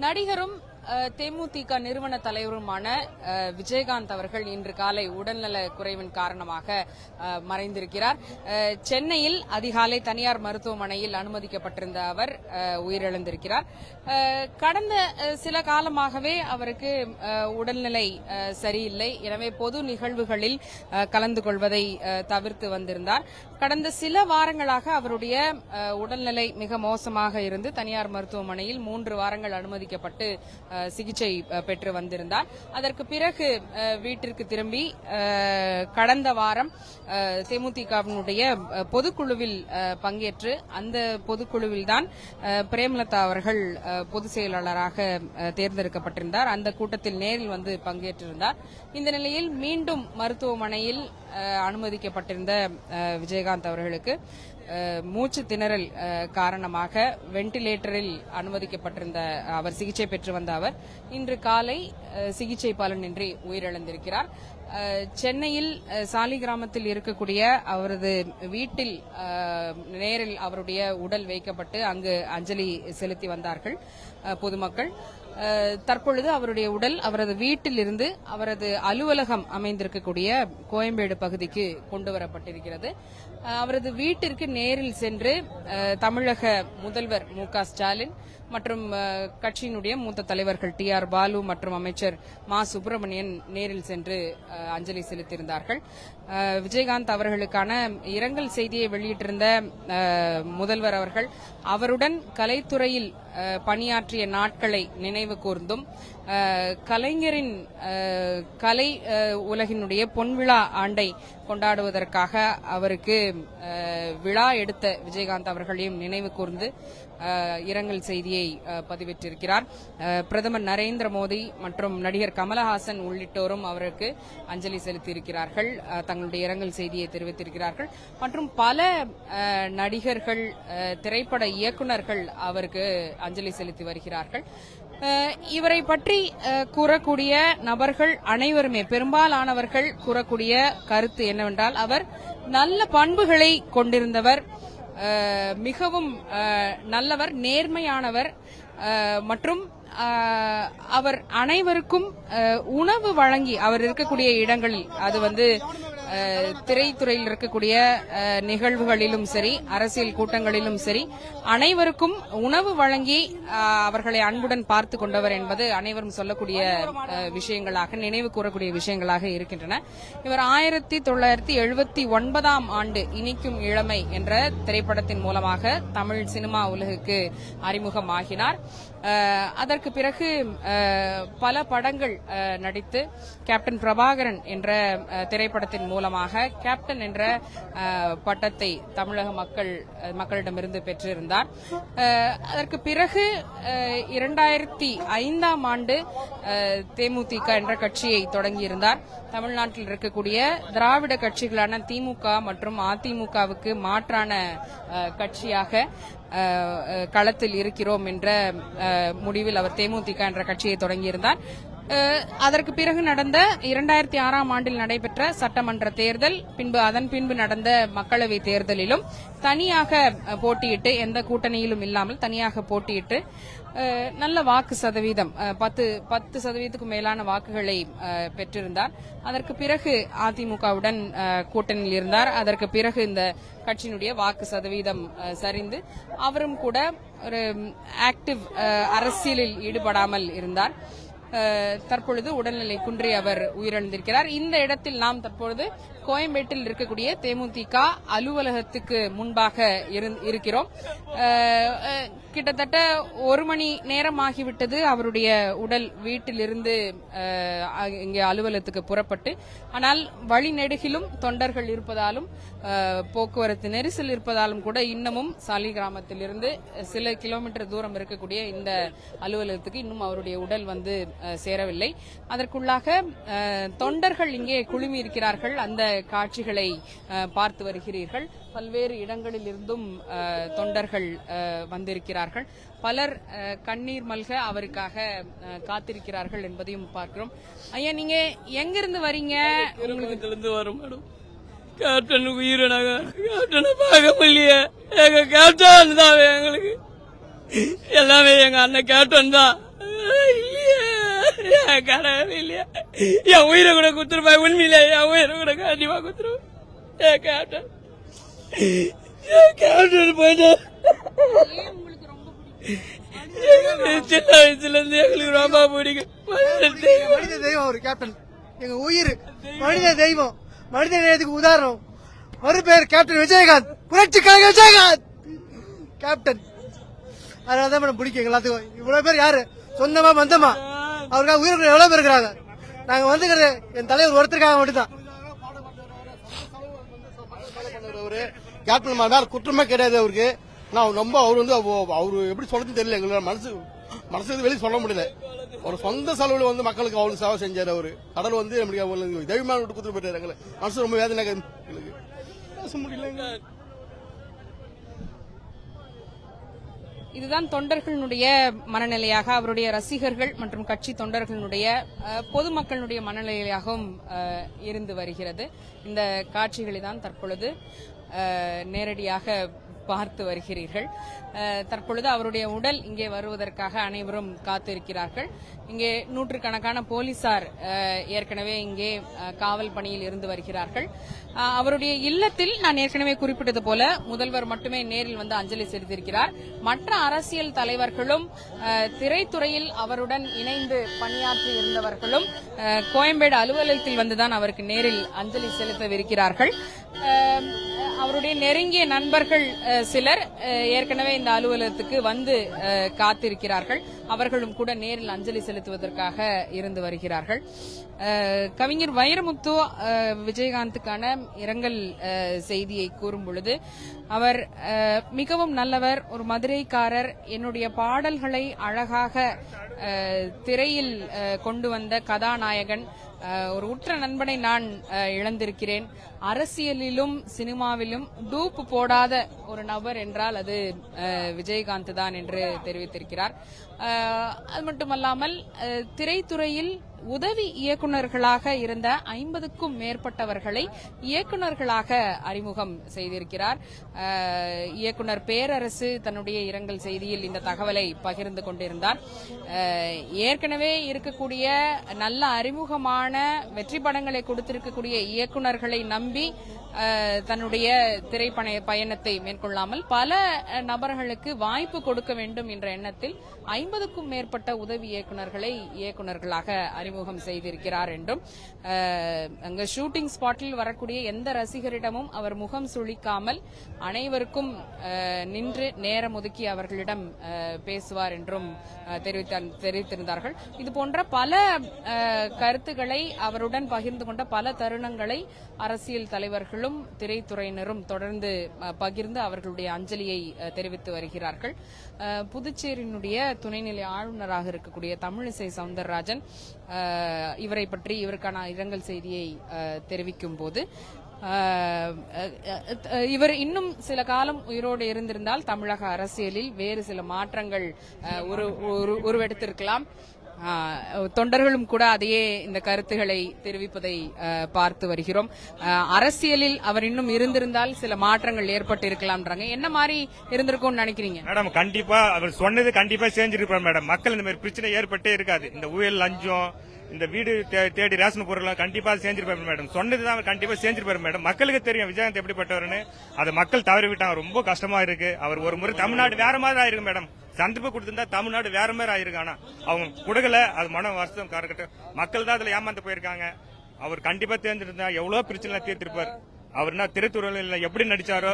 நடிகரும் தேமுதிக நிறுவன தலைவருமான விஜயகாந்த் அவர்கள் இன்று காலை உடல்நல குறைவின் காரணமாக மறைந்திருக்கிறார். சென்னையில் அதிகாலை தனியார் மருத்துவமனையில் அனுமதிக்கப்பட்டிருந்த அவர் உயிரிழந்திருக்கிறார். கடந்த சில காலமாகவே அவருக்கு உடல்நிலை சரியில்லை. எனவே பொது நிகழ்வுகளில் கலந்து கொள்வதை தவிர்த்து வந்திருந்தார். கடந்த சில வாரங்களாக அவருடைய உடல்நிலை மிக மோசமாக இருந்து தனியார் மருத்துவமனையில் 3 வாரங்கள் அனுமதிக்கப்பட்டு சிகிச்சை பெற்று வந்திருந்தார். அதற்கு பிறகு வீட்டிற்கு திரும்பி கடந்த வாரம் தேமுதிகவினுடைய பொதுக்குழுவில் பங்கேற்று அந்த பொதுக்குழுவில் தான் பிரேமலதா அவர்கள் பொதுச் செயலாளராக தேர்ந்தெடுக்கப்பட்டிருந்தார். அந்த கூட்டத்தில் நேரில் வந்து பங்கேற்றிருந்தார். இந்த நிலையில் மீண்டும் மருத்துவமனையில் அனுமதிக்கப்பட்டிருந்த விஜயகாந்த் அவர்களுக்கு மூச்சு திணறல் காரணமாக வெண்டிலேட்டரில் அனுமதிக்கப்பட்டிருந்த அவர் சிகிச்சை பெற்று வந்த அவர் இன்று காலை சிகிச்சை பலனின்றி உயிரிழந்திருக்கிறார். சென்னையில் சாலிகிராமத்தில் இருக்கக்கூடிய அவரது வீட்டில் நேரில் அவருடைய உடல் வைக்கப்பட்டு அங்கு அஞ்சலி செலுத்தி வந்தார்கள் பொதுமக்கள். தற்பொழுது அவருடைய உடல் அவரது வீட்டில் இருந்து அவரது அலுவலகம் அமைந்திருக்கக்கூடிய கோயம்பேடு பகுதிக்கு கொண்டுவரப்பட்டிருக்கிறது. அவரது வீட்டிற்கு நேரில் சென்று தமிழக முதல்வர் மு.க. ஸ்டாலின் மற்றும் கட்சியினுடைய மூத்த தலைவர்கள் டி.ஆர். பாலு மற்றும் அமைச்சர் மா. சுப்பிரமணியன் நேரில் சென்று அஞ்சலி செலுத்தியிருந்தார்கள். விஜயகாந்த் அவர்களுக்கான இரங்கல் செய்தியை வெளியிட்டிருந்த முதல்வர் அவர்கள் அவருடன் கலைத்துறையில் பணியாற்றிய நாட்களை நினைவு கூர்ந்தும் கலைஞரின் கலை உலகினுடைய பொன்விழா ஆண்டை கொண்டாடுவதற்காக அவருக்கு விழா எடுத்த விஜயகாந்த் அவர்களையும் நினைவு கூர்ந்து இரங்கல் செய்தியை பதிவிட்டிருக்கிறார். பிரதமர் நரேந்திர மோடி மற்றும் நடிகர் கமலஹாசன் உள்ளிட்டோரும் அவருக்கு அஞ்சலி செலுத்தியிருக்கிறார்கள், தங்களுடைய இரங்கல் செய்தியை தெரிவித்திருக்கிறார்கள். மற்றும் பல நடிகர்கள், திரைப்பட இயக்குநர்கள் அவருக்கு அஞ்சலி செலுத்தி வருகிறார்கள். இவரை பற்றி கூறக்கூடிய நபர்கள் அனைவருமே பெரும்பாலானவர்கள் கூறக்கூடிய கருத்து என்னவென்றால் அவர் நல்ல பண்புகளை கொண்டிருந்தவர், மிகவும் நல்லவர், நேர்மையானவர் மற்றும் அவர் அனைவருக்கும் உணவு வழங்கி அவர் இருக்கக்கூடிய இடங்களில் அது திரைத்துறையில் இருக்கக்கூடிய நிகழ்வுகளிலும் சரி அரசியல் கூட்டங்களிலும் சரி அனைவருக்கும் உணவு வழங்கி அவர்களை அன்புடன் பார்த்து கொண்டவர் என்பது அனைவரும் சொல்லக்கூடிய விஷயங்களாக நினைவு கூறக்கூடிய விஷயங்களாக இருக்கின்றன. இவர் 1979ஆம் ஆண்டு இனிக்கும் இளமை என்ற திரைப்படத்தின் மூலமாக தமிழ் சினிமா உலகுக்கு அறிமுகமாகினார். அதற்கு பிறகு பல படங்கள் நடித்து கேப்டன் பிரபாகரன் என்ற திரைப்படத்தின் மூலமாக கேப்டன் என்ற பட்டத்தை தமிழக மக்களிடமிருந்து பெற்றிருந்தார். அதற்கு பிறகு 2005ஆம் ஆண்டு தேமுதிக என்ற கட்சியை தொடங்கியிருந்தார். தமிழ்நாட்டில் இருக்கக்கூடிய திராவிட கட்சிகளான திமுக மற்றும் அதிமுகவுக்கு மாற்றான கட்சியாக களத்தில் இருக்கிறோம் என்ற முடிவில் அவர் தேமுதிக என்ற கட்சியை தொடங்கியிருந்தார். அதற்கு பிறகு நடந்த 2006ஆம் ஆண்டில் நடைபெற்ற சட்டமன்ற தேர்தல், அதன் பின்பு நடந்த மக்களவை தேர்தலிலும் தனியாக போட்டியிட்டு எந்த கூட்டணியிலும் இல்லாமல் தனியாக போட்டியிட்டு நல்ல வாக்கு சதவீதம் 10% மேலான வாக்குகளை பெற்றிருந்தார். அதற்கு பிறகு அதிமுகவுடன் கூட்டணியில் இருந்தார். அதற்கு பிறகு இந்த கட்சியினுடைய வாக்கு சதவீதம் சரிந்து அவரும் கூட ஒரு ஆக்டிவ் அரசியலில் ஈடுபடாமல் இருந்தார். தற்பொழுது உடல்நிலை குன்றி அவர் உயிரிழந்திருக்கிறார். இந்த இடத்தில் நாம் தற்பொழுது கோயம்பேட்டில் இருக்கக்கூடிய தேமுதிக அலுவலகத்துக்கு முன்பாக இருக்கிறோம். கிட்டத்தட்ட 1 மணி நேரம் ஆகிவிட்டது அவருடைய உடல் வீட்டிலிருந்து இங்கே அலுவலகத்துக்கு புறப்பட்டு. ஆனால் வழிநெடுகிலும் தொண்டர்கள் இருப்பதாலும் போக்குவரத்து நெரிசல் இருப்பதாலும் கூட இன்னமும் சாலிகிராமத்திலிருந்து சில கிலோமீட்டர் தூரம் இருக்கக்கூடிய இந்த அலுவலகத்துக்கு இன்னும் அவருடைய உடல் சேரவில்லை. அதற்குள்ளாக தொண்டர்கள் இங்கே குழுமி இருக்கிறார்கள். அந்த காட்சிகளை பார்த்து வருகிறீர்கள். பல்வேறு இடங்களில் இருந்தும் தொண்டர்கள் வந்திருக்கிறார்கள். பலர் கண்ணீர் மல்க அவருக்காக காத்திருக்கிறார்கள் என்பதையும் பார்க்கிறோம். ஐயா, நீங்க எங்கிருந்து வரீங்க? வரும் மேடம். கேப்டன் உயிரினாக கேப்டனை பார்க்க முடியல. எங்க கேப்டன் தான் எங்களுக்கு எல்லாமே. எங்க அண்ணன் கேப்டன் தான். என் கடவுள் இல்லையா, என் உயிரை கூட குத்துருப்பேன். உண்மையிலே என் உயிரை கூட கண்டிப்பா குத்துருவேன். என் கேப்டன் போயிட்டு சின்ன வயசுல இருந்து எங்களுக்கு ரொம்ப பிடிக்கும். மனித தெய்வம் ஒரு கேப்டன், எங்க உயிர், மனித தெய்வம், மனித நேயத்துக்கு உதாரணம். ஒரு பேர் கேப்டன் விஜயகாந்த், புரட்சி கழக விஜயகாந்த் கேப்டன். அதனாலதான் மேடம் பிடிக்கும் எல்லாத்துக்கும். இவ்வளவு பேர் யாரு சொந்தமா பந்தமா அவருக்காக உயிர்கள் எவ்வளவு பேர் இருக்கிறாங்க. நாங்க வந்துக்கிறது என் தலைவர் ஒருத்தருக்காக மட்டும்தான். கேப்டன் மேல குற்றமே கிடையாது அவருக்கு. நான் ரொம்ப அவர் வந்து அவரு எப்படி சொல்றதுன்னு தெரியல. எங்களோட மனசு வெளியே சொல்ல முடியல. ஒரு சொந்த செலவுல வந்து மக்களுக்கு அவ்வளவு சேவை செஞ்சாரு அவரு. கடல் வந்து நம்மளுக்கு தெய்வமான விட்டு குடுத்து போயிட்டாரு. எங்களை மனசு ரொம்ப வேதனை எங்களுக்கு பேச முடியல. இதுதான் தொண்டர்களுடைய மனநிலையாக, அவருடைய ரசிகர்கள் மற்றும் கட்சி தொண்டர்களுடைய பொதுமக்களுடைய மனநிலையாகவும் இருந்து வருகிறது. இந்த காட்சிகளை தான் தற்பொழுது நேரடியாக பார்த்து வருகிறீர்கள். தற்பொழுது அவருடைய உடல் இங்கே வருவதற்காக அனைவரும் காத்திருக்கிறார்கள். இங்கே நூற்றுக்கணக்கான போலீசார் ஏற்கனவே இங்கே காவல் பணியில் இருந்து வருகிறார்கள். அவருடைய இல்லத்தில் நான் ஏற்கனவே குறிப்பிட்டது போல முதல்வர் மட்டுமே நேரில் வந்து அஞ்சலி செலுத்தியிருக்கிறார். மற்ற அரசியல் தலைவர்களும் திரைத்துறையில் அவருடன் இணைந்து பணியாற்றி இருந்தவர்களும் கோயம்பேடு அலுவலகத்தில் வந்துதான் அவருக்கு நேரில் அஞ்சலி செலுத்தவிருக்கிறார்கள். அவருடைய நெருங்கிய நண்பர்கள் சிலர் ஏற்கனவே இந்த அலுவலகத்துக்கு வந்து காத்திருக்கிறார்கள். அவர்களும் கூட நேரில் அஞ்சலி செலுத்துவதற்காக இருந்து வருகிறார்கள். கவிஞர் வைரமுத்து விஜயகாந்துக்கான இரங்கல் செய்தியை கூறும் பொழுது அவர் மிகவும் நல்லவர், ஒரு மதுரைக்காரர், என்னுடைய பாடல்களை அழகாக திரையில் கொண்டு வந்த கதாநாயகன், ஒரு உற்ற நண்பனை நான் இழந்திருக்கிறேன். அரசியலிலும் சினிமாவிலும் டூப் போடாத ஒரு நபர் என்றால் அது விஜயகாந்த் தான் என்று தெரிவித்திருக்கிறார். அது மட்டுமல்லாமல் திரைத்துறையில் உதவி இயக்குநர்களாக இருந்த 50க்கும் மேற்பட்டவர்களை இயக்குநர்களாக அறிமுகம் செய்திருக்கிறார். இயக்குனர் பேரரசு தன்னுடைய இரங்கல் செய்தியில் இந்த தகவலை பகிர்ந்து கொண்டிருந்தார். ஏற்கனவே இருக்கக்கூடிய நல்ல அறிமுகமான வெற்றி படங்களை கொடுத்திருக்கக்கூடிய இயக்குநர்களை நம்பி தன்னுடைய திரைப்பயணத்தை மேற்கொள்ளாமல் பல நபர்களுக்கு வாய்ப்பு கொடுக்க வேண்டும் என்ற எண்ணத்தில் 50க்கும் மேற்பட்ட உதவி இயக்குநர்களை இயக்குநர்களாக அறிமுகம் செய்திருக்கிறார் என்றும், அங்க ஷூட்டிங் ஸ்பாட்டில் வரக்கூடிய எந்த ரசிகரிடமும் அவர் முகம் சுளிக்காமல் அனைவருக்கும் நின்று நேரம் ஒதுக்கி அவர்களிடம் பேசுவார் என்றும் தெரிவித்திருந்தார்கள். இது போன்ற பல கருத்துக்களை அவருடன் பகிர்ந்து கொண்ட பல தருணங்களை அரசியல் தலைவர்களும் திரைத்துறையினரும் தொடர்ந்து பகிர்ந்து அவர்களுடைய அஞ்சலியை தெரிவித்து வருகிறார்கள். புதுச்சேரியினுடைய துணைநிலை ஆளுநராக இருக்கக்கூடிய தமிழிசை சவுந்தரராஜன் இவரை பற்றி இவருக்கான இரங்கல் செய்தியை தெரிவிக்கும் போது, இவர் இன்னும் சில காலம் உயிரோடு இருந்திருந்தால் தமிழக அரசியலில் வேறு சில மாற்றங்கள் உருவெடுத்திருக்கலாம். தொண்டர்களும் கூட அதையே இந்த கருத்துக்களை தெரிவிப்பதை பார்த்து வருகிறோம். அரசியலில் அவர் இன்னும் இருந்திருந்தால் சில மாற்றங்கள் ஏற்பட்டு இருக்கலாம்ன்றாங்க. என்ன மாதிரி இருந்திருக்கும்னு நினைக்கிறீங்க மேடம்? கண்டிப்பா அவர் சொன்னது கண்டிப்பா செஞ்சிருப்பார் மேடம். மக்கள் இந்த மாதிரி பிரச்சனை ஏற்பட்டே இருக்காது. இந்த ஊழல், லஞ்சம், இந்த வீடு தேடி ரேஷன் பொருள் கண்டிப்பா செஞ்சிருப்பாரு மேடம். சொன்னதுதான் அவர் கண்டிப்பா செஞ்சிருப்பாரு மேடம். மக்களுக்கு தெரியும் விஜயகாந்த் எப்படிப்பட்டவர்னு. அதை மக்கள் தவறி விட்டாங்க. ரொம்ப கஷ்டமா இருக்கு. அவர் ஒரு முறை தமிழ்நாடு வேற மாதிரி ஆயிருக்கு மேடம். சந்திப்பு கொடுத்திருந்தா தமிழ்நாடு வேற மாதிரி ஆயிருக்கு. ஆனா அவங்க கொடுக்கல. அது மன வருஷம் காரக்கட்டும். மக்கள் தான் அதுல ஏமாந்து போயிருக்காங்க. அவர் கண்டிப்பா தேர்ந்தெடுத்தா எவ்வளவு பிரச்சனை தீர்த்திருப்பார். அவர்னா திரைத்துறையில எப்படி நடிச்சாரோ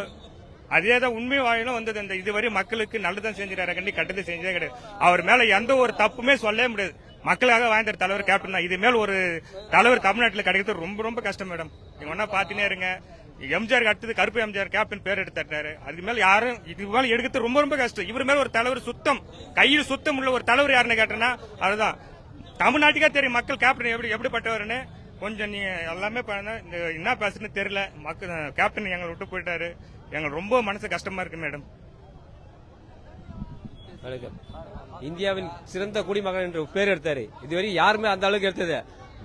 அதேதான் உண்மை வாயிலும் வந்தது. இந்த இதுவரை மக்களுக்கு நல்லதான் செஞ்சிருக்காரு, கண்டி கட்டத்தை செஞ்சதே கிடையாது. அவர் மேல எந்த ஒரு தப்புமே சொல்லவே முடியாது. மக்களுக்காக வாழ்ந்த தலைவர் கேப்டன் தான். இது மேல் ஒரு தலைவர் தமிழ்நாட்டில் கிடைக்கிறது ரொம்ப ரொம்ப கஷ்டம் மேடம். நீங்க ஒன்னா பாத்தீங்கன்னா இருங்க. எம்ஜிஆர் அடுத்தது கருப்பு எம்ஜிஆர் கேப்டன் பேர் எடுத்தாரு. அதுக்கு மேல யாரும் இது மேல எடுக்கிறது ரொம்ப ரொம்ப கஷ்டம். இவர் மேல ஒரு தலைவர் சுத்தம் கையில் சுத்தம் உள்ள ஒரு தலைவர் யாருன்னு கேட்டேன்னா அதுதான். தமிழ்நாட்டுக்கே தெரியும் மக்கள் கேப்டன் எப்படிப்பட்டவர்னு. கொஞ்சம் நீ எல்லாமே என்ன பேசுன்னு தெரியல. மக்கள் கேப்டன் எங்களை விட்டு போயிட்டாரு. எங்களுக்கு ரொம்ப மனசு கஷ்டமா இருக்கு மேடம். இந்தியாவின் சிறந்த குடிமகன் என்று பேர் எடுத்தாரு. இதுவரை யாருமே அந்த அளவுக்கு எடுத்தது.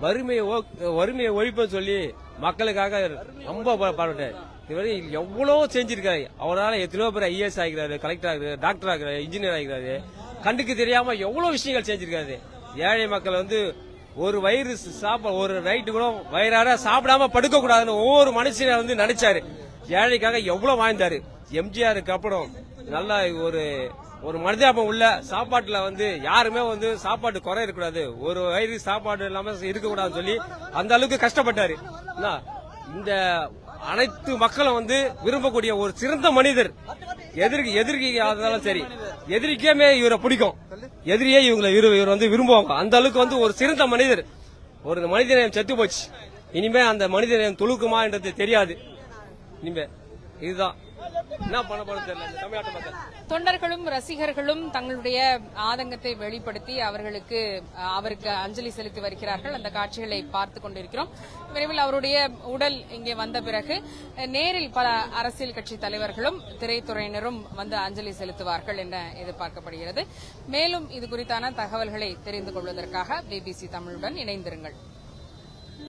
வறுமையை ஒழிப்புன்னு சொல்லி மக்களுக்காக ரொம்ப பாடுபட்டாரு. இதுவரை எவ்வளவு செஞ்சிருக்காரு. அவரால் எத்தனையோ பேர் ஐஏஎஸ் ஆகிறாரு, கலெக்டர் ஆகிறாரு, டாக்டர் ஆகிறாரு, இன்ஜினியர் ஆகிறாரு. கண்டுக்கு தெரியாம எவ்வளவு விஷயங்கள் செஞ்சிருக்காரு. ஏழை மக்கள் வந்து ஒரு வயிறு ஒரு நைட்டு கூட வயிறார சாப்பிடாம படுக்க கூடாதுன்னு ஒவ்வொரு மனுஷனை வந்து நினைச்சாரு. ஏழைக்காக எவ்வளவு வாழ்ந்தாரு. எம்ஜிஆருக்கு அப்புறம் நல்லா ஒரு மனிதாபம் உள்ள சாப்பாட்டுல வந்து யாருமே வந்து சாப்பாட்டு குறை இருக்கக்கூடாது, ஒரு வயிறு சாப்பாடு இல்லாம இருக்கக்கூடாதுன்னு சொல்லி அந்த அளவுக்கு கஷ்டப்பட்டாரு. இந்த அனைத்து மக்களும் வந்து விரும்பக்கூடிய ஒரு சிறந்த மனிதர். எதிர்க்கு ஆனாலும் சரி, எதிரிக்கே இவரை பிடிக்கும், எதிரியே இவர் வந்து விரும்புவாங்க. அந்த அளவுக்கு வந்து ஒரு சிறந்த மனிதர். ஒரு மனிதநேயம் செத்து போச்சு. இனிமே அந்த மனிதநேயம் துளுக்குமா என்றது தெரியாது. இனிமே இதுதான் என்ன பண்ண போறது தெரியல தமிழ்நாட்டு மக்கள். தொண்டர்களும் ரசிகர்களும் தங்களுடைய ஆதங்கத்தை வெளிப்படுத்தி அவருக்கு அஞ்சலி செலுத்தி வருகிறார்கள். அந்த காட்சிகளை பார்த்து கொண்டிருக்கிறோம். விரைவில் அவருடைய உடல் இங்கே வந்த பிறகு நேரில் பல அரசியல் கட்சி தலைவர்களும் திரைத்துறையினரும் வந்து அஞ்சலி செலுத்துவார்கள் என எதிர்பார்க்கப்படுகிறது. மேலும் இது குறித்தான தகவல்களை தெரிந்து கொள்வதற்காக பிபிசி தமிழுடன் இணைந்திருங்கள்.